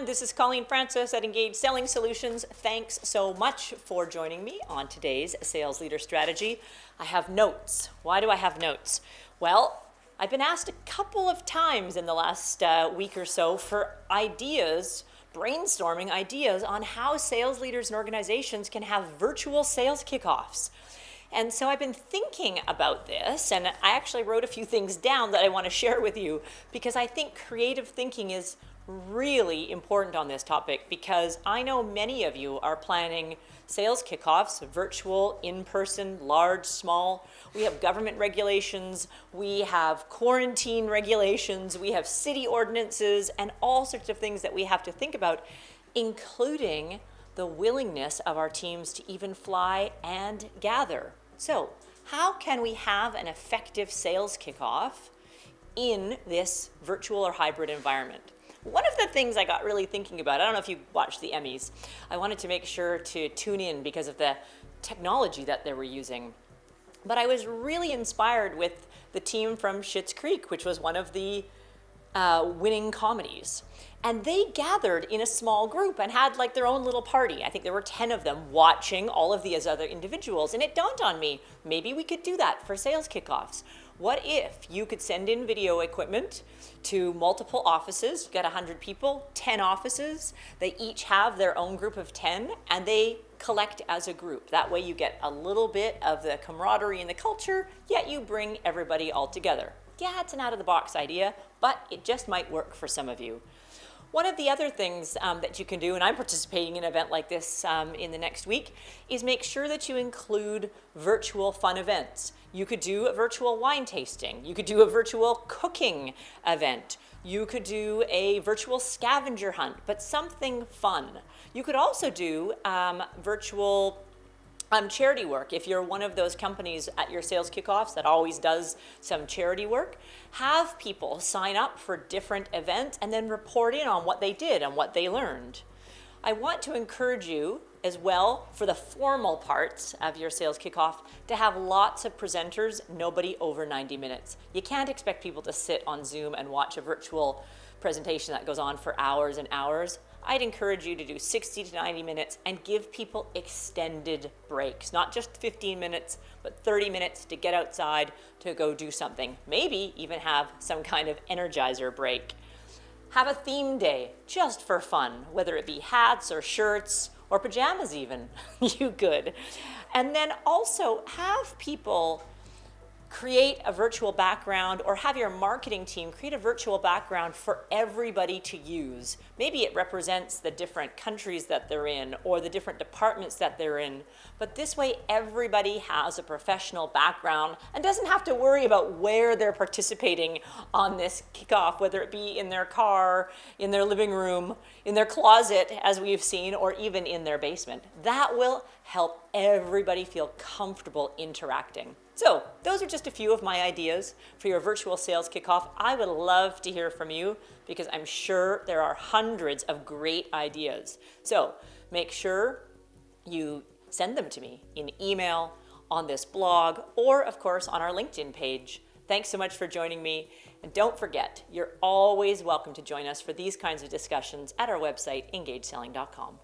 everyone. This is Colleen Francis at Engage Selling Solutions. Thanks so much for joining me on today's Sales Leader Strategy. I have notes. Why do I have notes? Well, I've been asked a couple of times in the last week or so for ideas, brainstorming ideas on how sales leaders and organizations can have virtual sales kickoffs. And so I've been thinking about this, and I actually wrote a few things down that I want to share with you because I think creative thinking is really important on this topic, because I know many of you are planning sales kickoffs, virtual, in-person, large, small. We have government regulations, we have quarantine regulations, we have city ordinances, and all sorts of things that we have to think about, including the willingness of our teams to even fly and gather. So, how can we have an effective sales kickoff in this virtual or hybrid environment? One of the things I got really thinking about, I don't know if you watched the Emmys, I wanted to make sure to tune in because of the technology that they were using. But I was really inspired with the team from Schitt's Creek, which was one of the winning comedies. And they gathered in a small group and had like their own little party. I think there were 10 of them watching all of these other individuals. And it dawned on me, maybe we could do that for sales kickoffs. What if you could send in video equipment to multiple offices? You've got 100 people, 10 offices. They each have their own group of 10, and they collect as a group. That way you get a little bit of the camaraderie and the culture, yet you bring everybody all together. Yeah, it's an out-of-the-box idea, but it just might work for some of you. One of the other things that you can do, and I'm participating in an event like this in the next week, is make sure that you include virtual fun events. You could do a virtual wine tasting. You could do a virtual cooking event. You could do a virtual scavenger hunt, but something fun. You could also do virtual charity work. If you're one of those companies at your sales kickoffs that always does some charity work, have people sign up for different events and then report in on what they did and what they learned. I want to encourage you as well, for the formal parts of your sales kickoff, to have lots of presenters, nobody over 90 minutes. You can't expect people to sit on Zoom and watch a virtual presentation that goes on for hours and hours. I'd encourage you to do 60 to 90 minutes and give people extended breaks, not just 15 minutes, but 30 minutes to get outside to go do something. Maybe even have some kind of energizer break. Have a theme day just for fun, whether it be hats or shirts or pajamas even, you could. And then also have people create a virtual background, or have your marketing team create a virtual background for everybody to use. Maybe it represents the different countries that they're in or the different departments that they're in. But this way everybody has a professional background and doesn't have to worry about where they're participating on this kickoff, whether it be in their car, in their living room, in their closet, as we've seen, or even in their basement. That will help everybody feel comfortable interacting. So those are just a few of my ideas for your virtual sales kickoff. I would love to hear from you because I'm sure there are hundreds of great ideas. So make sure you send them to me in email, on this blog, or of course on our LinkedIn page. Thanks so much for joining me. And don't forget, you're always welcome to join us for these kinds of discussions at our website, engageselling.com.